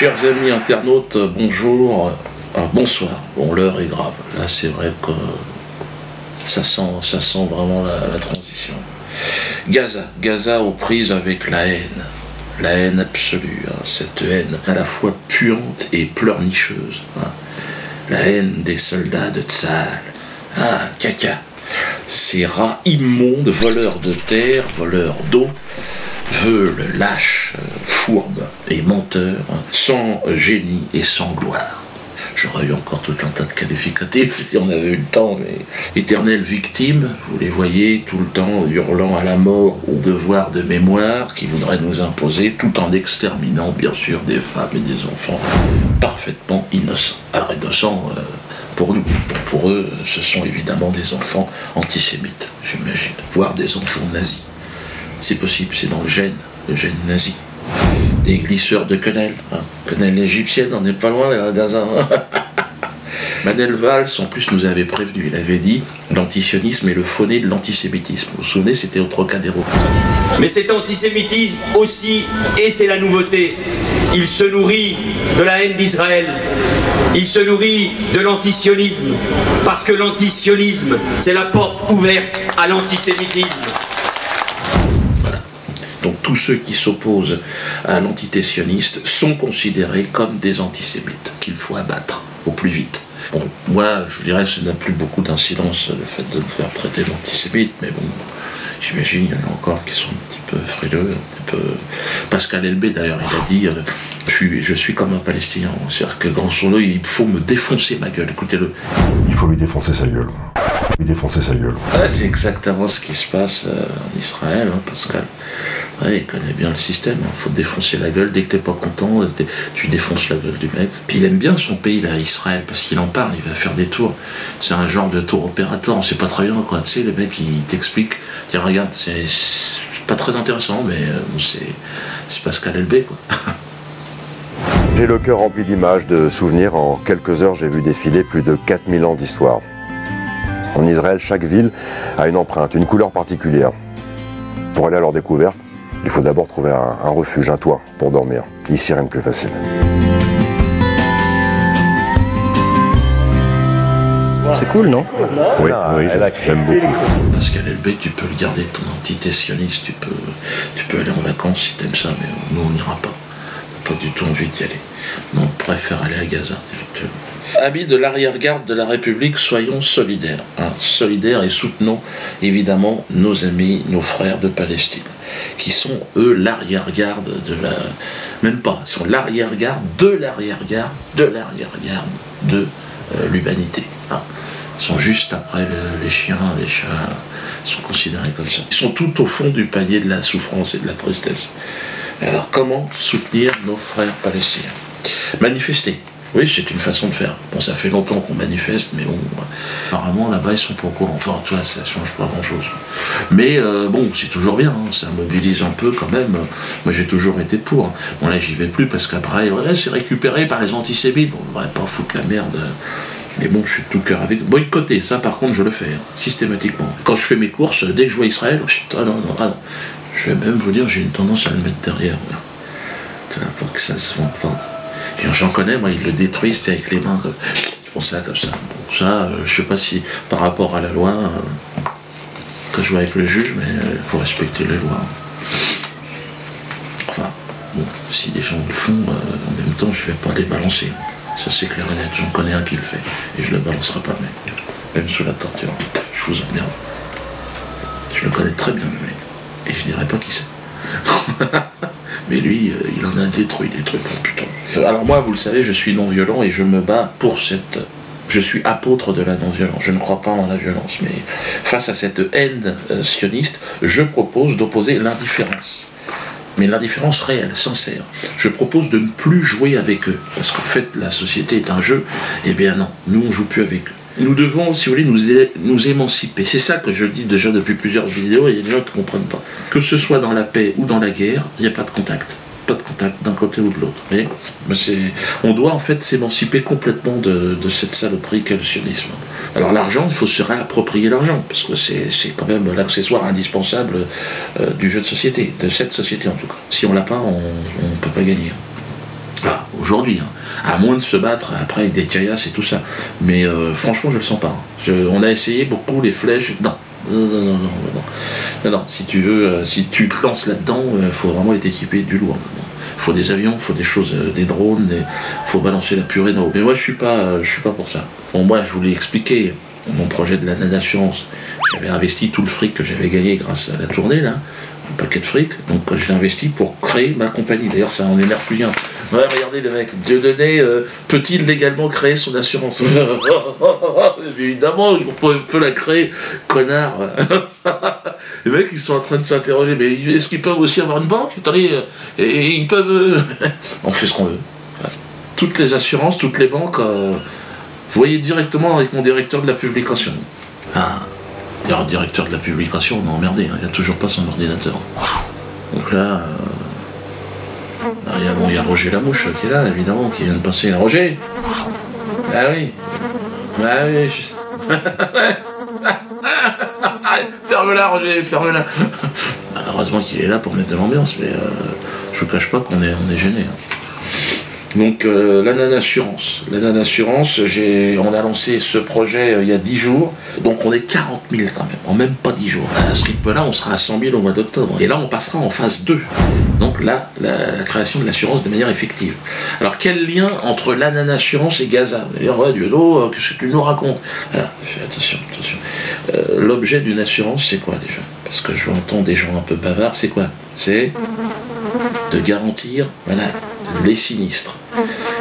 Chers amis internautes, bonjour, bonsoir. Bon, l'heure est grave. Là, c'est vrai que ça sent vraiment la transition. Gaza aux prises avec la haine absolue, hein, cette haine à la fois puante et pleurnicheuse. Hein. La haine des soldats de Tsahal. Ah, caca. Ces rats immondes, voleurs de terre, voleurs d'eau, veules, lâches, fourbes et menteurs, hein, sans génie et sans gloire. J'aurais eu encore tout un tas de qualificatifs si on avait eu le temps, mais éternelles victimes, vous les voyez tout le temps hurlant à la mort au devoir de mémoire qui voudrait nous imposer, tout en exterminant bien sûr des femmes et des enfants parfaitement innocents. Alors innocents pour nous, pour eux, ce sont évidemment des enfants antisémites, j'imagine, voire des enfants nazis. C'est possible, c'est dans le gène nazi. Des glisseurs de quenelle, hein. Quenelle égyptienne, on n'est pas loin les Gaza. Manuel Valls, en plus, nous avait prévenu, il avait dit l'antisionisme est le fauné de l'antisémitisme. Vous vous souvenez, c'était au Trocadéro. Mais cet antisémitisme aussi, et c'est la nouveauté, il se nourrit de la haine d'Israël. Il se nourrit de l'antisionisme, parce que l'antisionisme, c'est la porte ouverte à l'antisémitisme. Donc tous ceux qui s'opposent à l'entité sioniste sont considérés comme des antisémites, qu'il faut abattre au plus vite. Bon, moi, je dirais que ça n'a plus beaucoup d'incidence, le fait de me faire traiter d'antisémite, mais bon, j'imagine qu'il y en a encore qui sont un petit peu frileux, un petit peu... Pascal Elbé, d'ailleurs, il a dit je suis comme un Palestinien, c'est-à-dire que grosso modo, il faut me défoncer ma gueule, écoutez-le. Il faut lui défoncer sa gueule. Lui défoncer sa gueule. Ah, c'est exactement ce qui se passe en Israël, hein, Pascal. Ouais, il connaît bien le système, il faut défoncer la gueule, dès que t'es pas content, tu défonces la gueule du mec. Puis il aime bien son pays, là, Israël, parce qu'il en parle, il va faire des tours. C'est un genre de tour opératoire, on sait pas très bien quoi, tu sais, les mecs ils t'expliquent, ils disent regarde, c'est pas très intéressant, mais c'est Pascal Elbé, quoi. J'ai le cœur rempli d'images, de souvenirs. En quelques heures, j'ai vu défiler plus de 4000 ans d'histoire. En Israël, chaque ville a une empreinte, une couleur particulière. Pour aller à leur découverte, il faut d'abord trouver un refuge, un toit pour dormir. Ici, rien de plus facile. C'est cool, non? Oui, j'aime beaucoup. Pascal Elbé, tu peux le garder, ton entité sioniste, tu peux aller en vacances si t'aimes ça, mais nous on n'ira pas. On n'a pas du tout envie d'y aller. Non, on préfère aller à Gaza, effectivement. Amis de l'arrière-garde de la République, soyons solidaires. Hein, solidaires et soutenons évidemment nos amis, nos frères de Palestine, qui sont eux l'arrière-garde de la... Même pas, ils sont l'arrière-garde de l'arrière-garde de l'arrière-garde de l'humanité. Hein. Ils sont juste après les chiens, les chats, ils sont considérés comme ça. Ils sont tout au fond du panier de la souffrance et de la tristesse. Et alors comment soutenir nos frères palestiniens? Manifester. Oui, c'est une façon de faire. Bon, ça fait longtemps qu'on manifeste, mais bon, apparemment, là-bas, ils sont pas au courant. Enfin, toi, ça change pas grand-chose. Mais bon, c'est toujours bien, hein, ça mobilise un peu quand même. Moi, j'ai toujours été pour. Bon, là, j'y vais plus parce qu'après, ouais, c'est récupéré par les antisémites. Bon, on devrait pas foutre la merde. Mais bon, je suis de tout cœur avec. Boycotter, ça, par contre, je le fais, hein, systématiquement. Quand je fais mes courses, dès que je vois Israël, putain, non. Je vais même vous dire, j'ai une tendance à le mettre derrière. Pour que ça se vende pas. J'en connais, moi, ils le détruisent avec les mains, ils font ça comme ça. Bon, ça, je sais pas si par rapport à la loi, quand je joue avec le juge, mais il faut respecter les lois. Enfin, bon, si les gens le font, en même temps, je vais pas les balancer. Ça, c'est clair et net. J'en connais un qui le fait, et je le balancerai pas, même sous la torture. Je vous emmerde. Je le connais très bien, le mec, et je dirais pas qui c'est. Mais lui, il en a détruit des trucs, oh putain. Alors moi, vous le savez, je suis non-violent et je me bats pour cette... Je suis apôtre de la non-violence, je ne crois pas en la violence. Mais face à cette haine sioniste, je propose d'opposer l'indifférence. Mais l'indifférence réelle, sincère. Je propose de ne plus jouer avec eux. Parce qu'en fait, la société est un jeu. Eh bien non, nous on joue plus avec eux. Nous devons, si vous voulez, nous émanciper. C'est ça que je dis déjà depuis plusieurs vidéos et il y a des gens qui ne comprennent pas. Que ce soit dans la paix ou dans la guerre, il n'y a pas de contact. Pas de contact d'un côté ou de l'autre. On doit en fait s'émanciper complètement de cette saloperie qu'est le sionisme. Alors l'argent, il faut se réapproprier l'argent, parce que c'est quand même l'accessoire indispensable du jeu de société, de cette société en tout cas. Si on l'a pas, on ne peut pas gagner. Ah, aujourd'hui, aujourd'hui, à moins de se battre après avec des caillasses et tout ça. Mais franchement, je le sens pas. On a essayé beaucoup les flèches. Non. Non, si tu veux, si tu te lances là-dedans, il faut vraiment être équipé du lourd. Il faut des avions, il faut des choses, des drones, il faut balancer la purée d'en haut. Mais moi, je suis pas pour ça. Bon, moi, je voulais expliquer mon projet de la assurance. J'avais investi tout le fric que j'avais gagné grâce à la tournée, là, un paquet de fric. Donc, je l'ai investi pour créer ma compagnie. D'ailleurs, ça en énerve plus bien. Ouais, regardez le mec, Dieudonné peut-il légalement créer son assurance? Évidemment, on peut la créer, connard. Les mecs, ils sont en train de s'interroger, mais est-ce qu'ils peuvent aussi avoir une banque? Attendez, et ils peuvent... On fait ce qu'on veut. Toutes les assurances, toutes les banques, vous voyez directement avec mon directeur de la publication. Le directeur de la publication, on a emmerdé, il n'a toujours pas son ordinateur. Donc là... il y a Roger Lamouche qui est là, évidemment, qui vient de passer. Roger! Ah oui! Ah oui! Ferme-la, Roger, ferme-la! Heureusement qu'il est là pour mettre de l'ambiance, mais je ne cache pas qu'on est gêné. Donc, la assurance. La assurance, on a lancé ce projet il y a 10 jours, donc on est 40 000 quand même, en même pas 10 jours. À ce rythme-là, on sera à 100 000 au mois d'octobre. Et là, on passera en phase 2. Donc là, la création de l'assurance de manière effective. Alors, quel lien entre la assurance et Gaza? Vous allez dire, ouais, Dieudo, qu'est-ce que tu nous racontes? Alors, attention. L'objet d'une assurance, c'est quoi déjà? Parce que je entends des gens un peu bavards, c'est quoi? C'est de garantir, voilà, les sinistres.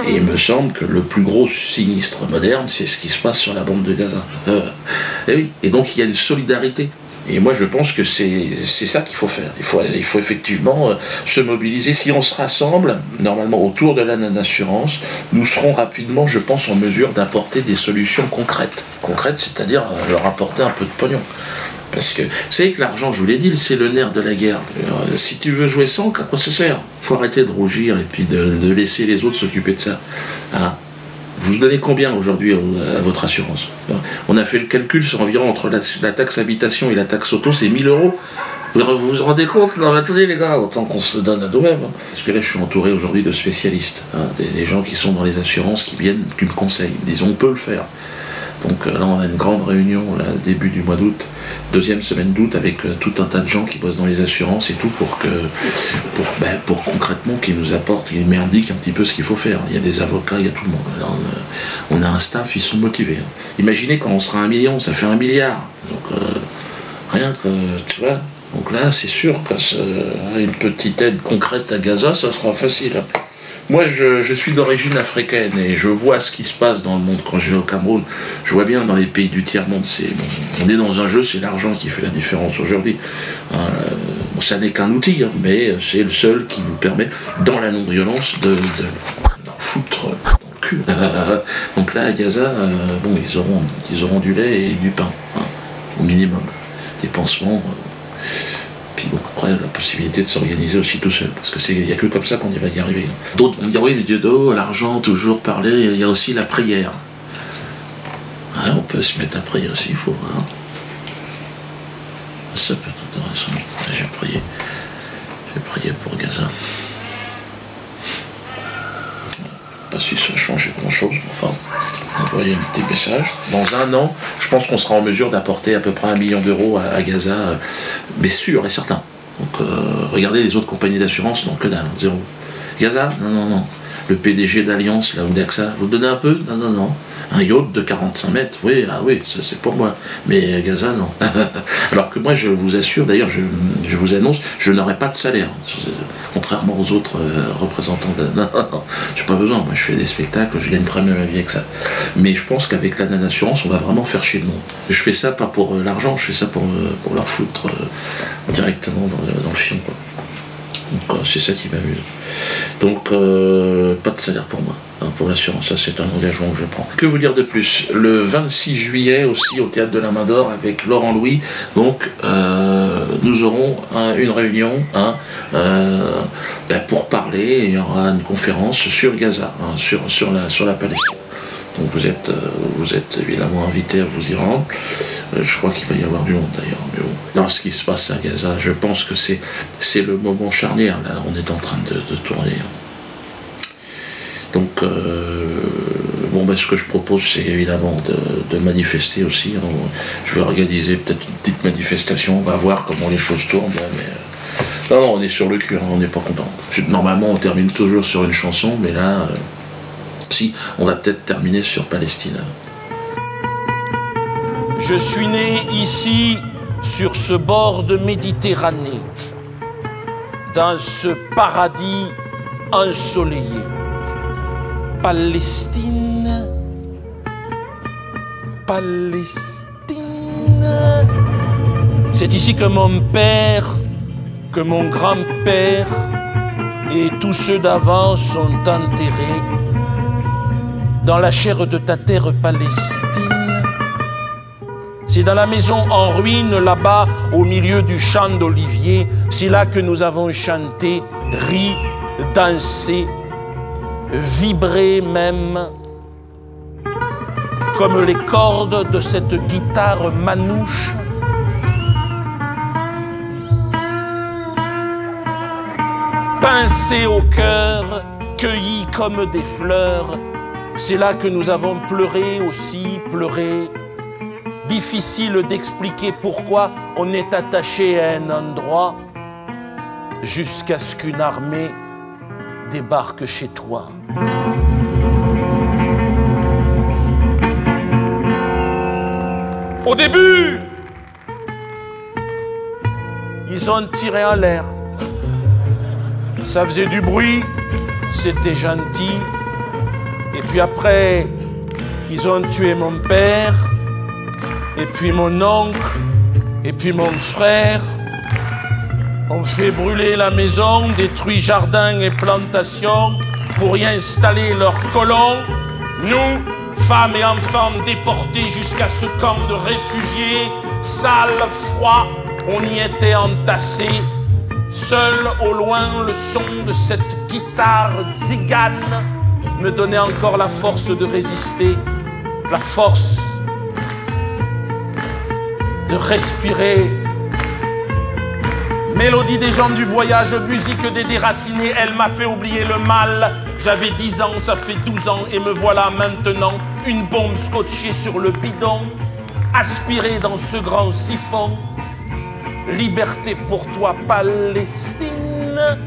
Et il me semble que le plus gros sinistre moderne, c'est ce qui se passe sur la bande de Gaza. Et oui, et donc il y a une solidarité. Et moi je pense que c'est ça qu'il faut faire. Il faut effectivement se mobiliser. Si on se rassemble, normalement autour de la assurance, nous serons rapidement, je pense, en mesure d'apporter des solutions concrètes. Concrètes, c'est-à-dire leur apporter un peu de pognon. Parce que, vous savez que l'argent, je vous l'ai dit, c'est le nerf de la guerre. Si tu veux jouer sans, à quoi ça sert? Il faut arrêter de rougir et puis de laisser les autres s'occuper de ça. Vous donnez combien aujourd'hui à votre assurance? On a fait le calcul sur environ entre la taxe habitation et la taxe auto, c'est 1 000 €. Vous vous rendez compte? Non, mais attendez les gars, autant qu'on se donne à nous-mêmes. Parce que là, je suis entouré aujourd'hui de spécialistes, des gens qui sont dans les assurances, qui me conseillent, ils disent on peut le faire. Donc là, on a une grande réunion, là, début du mois d'août, deuxième semaine d'août, avec tout un tas de gens qui bossent dans les assurances et tout, pour concrètement qu'ils nous apportent, qu'ils m'indiquent un petit peu ce qu'il faut faire. Il y a des avocats, il y a tout le monde. Là, on a un staff, ils sont motivés. Imaginez quand on sera 1 million, ça fait 1 milliard. Donc rien que, tu vois. Donc là, c'est sûr qu'une petite aide concrète à Gaza, ça sera facile. Moi, je suis d'origine africaine et je vois ce qui se passe dans le monde. Quand je vais au Cameroun, je vois bien dans les pays du tiers-monde. On est dans un jeu, c'est l'argent qui fait la différence aujourd'hui. Ça n'est qu'un outil, mais c'est le seul qui nous permet, dans la non-violence, de leur foutre dans le cul. Donc là, à Gaza, bon, ils auront du lait et du pain, au minimum. Des pansements. Puis bon, après, la possibilité de s'organiser aussi tout seul, parce qu'il n'y a que comme ça qu'on va y arriver. D'autres vont dire, oui, le Dieudo, l'argent, toujours parler, il y a aussi la prière. On peut se mettre à prier aussi, il faut. Ça peut être intéressant. J'ai prié pour Gaza. Pas si ça a changé grand-chose, enfin, envoyer un petit message. Dans 1 an, je pense qu'on sera en mesure d'apporter à peu près 1 million d'euros à Gaza, mais sûr et certain. Donc, regardez les autres compagnies d'assurance, non, que dalle, 0. Gaza, non. Le PDG d'Alliance, là, ou d'AXA, vous donnez un peu? Non. Un yacht de 45 mètres, oui, ça c'est pour moi. Mais Gaza, non. Alors que moi, je vous assure, d'ailleurs, je vous annonce, je n'aurai pas de salaire. Contrairement aux autres représentants. Non, j'ai pas besoin. Moi, je fais des spectacles, je gagne très bien ma vie avec ça. Mais je pense qu'avec la assurance, on va vraiment faire chier le monde. Je fais ça pas pour l'argent, je fais ça pour leur foutre directement dans le fion, quoi. Donc c'est ça qui m'amuse. Donc pas de salaire pour moi, pour l'assurance, ça c'est un engagement que je prends. Que vous dire de plus? Le 26 juillet aussi au Théâtre de la Main d'Or avec Laurent Louis, donc nous aurons une réunion pour parler, il y aura une conférence sur Gaza, sur la Palestine. Donc vous êtes évidemment invité à vous y rendre. Je crois qu'il va y avoir du monde d'ailleurs. Mais bon, dans ce qui se passe à Gaza, je pense que c'est le moment charnière. Là, on est en train de tourner. Donc, bon, ben, ce que je propose, c'est évidemment de manifester aussi. Je vais organiser peut-être une petite manifestation, on va voir comment les choses tournent. Là, mais, non, on est sur le cul, hein, on n'est pas content. Normalement, on termine toujours sur une chanson, mais là, si, on va peut-être terminer sur Palestine. Je suis né ici, sur ce bord de Méditerranée, dans ce paradis ensoleillé. Palestine, Palestine. C'est ici que mon père, que mon grand-père et tous ceux d'avant sont enterrés dans la chair de ta terre Palestine. C'est dans la maison en ruine, là-bas, au milieu du champ d'olivier, c'est là que nous avons chanté, ri, dansé, vibré même, comme les cordes de cette guitare manouche. Pincé au cœur, cueilli comme des fleurs, c'est là que nous avons pleuré aussi, pleuré. Difficile d'expliquer pourquoi on est attaché à un endroit jusqu'à ce qu'une armée débarque chez toi. Au début, ils ont tiré en l'air. Ça faisait du bruit, c'était gentil. Et puis après, ils ont tué mon père. Et puis mon oncle, et puis mon frère, ont fait brûler la maison, détruit jardins et plantations pour y installer leurs colons. Nous, femmes et enfants déportés jusqu'à ce camp de réfugiés, sale, froid, on y était entassés. Seul au loin, le son de cette guitare tzigane me donnait encore la force de résister, la force de respirer. Mélodie des gens du voyage, musique des déracinés, elle m'a fait oublier le mal. J'avais 10 ans, ça fait 12 ans, et me voilà maintenant, une bombe scotchée sur le bidon, aspirée dans ce grand siphon. Liberté pour toi, Palestine.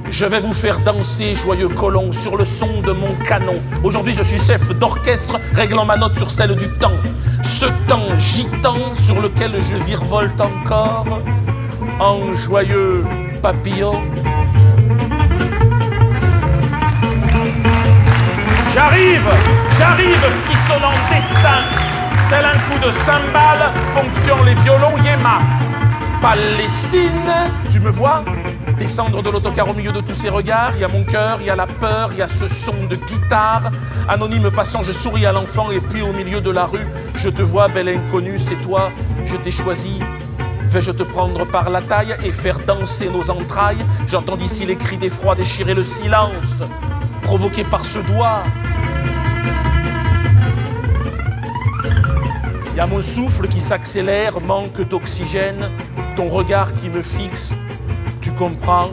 Je vais vous faire danser, joyeux colons, sur le son de mon canon. Aujourd'hui, je suis chef d'orchestre, réglant ma note sur celle du temps. Ce temps gitan sur lequel je virevolte encore, en joyeux papillon. J'arrive, frissonnant destin, tel un coup de cymbale, ponctuant les violons Yéma. Palestine, tu me vois descendre de l'autocar au milieu de tous ces regards. Il y a mon cœur, il y a la peur, il y a ce son de guitare. Anonyme passant, je souris à l'enfant, et puis au milieu de la rue, je te vois, belle inconnue, c'est toi, je t'ai choisi. Vais-je te prendre par la taille et faire danser nos entrailles? J'entends d'ici les cris d'effroi déchirer le silence, provoqué par ce doigt. Il y a mon souffle qui s'accélère, manque d'oxygène, ton regard qui me fixe. Tu comprends,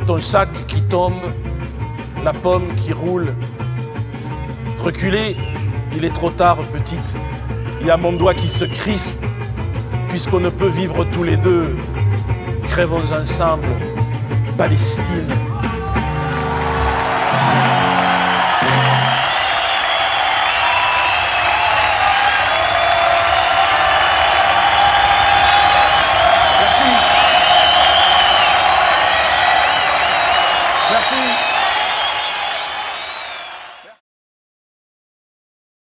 ton sac qui tombe, la pomme qui roule. Reculez, il est trop tard, petite. Il y a mon doigt qui se crispe, puisqu'on ne peut vivre tous les deux. Crèvons ensemble, Palestine. Merci.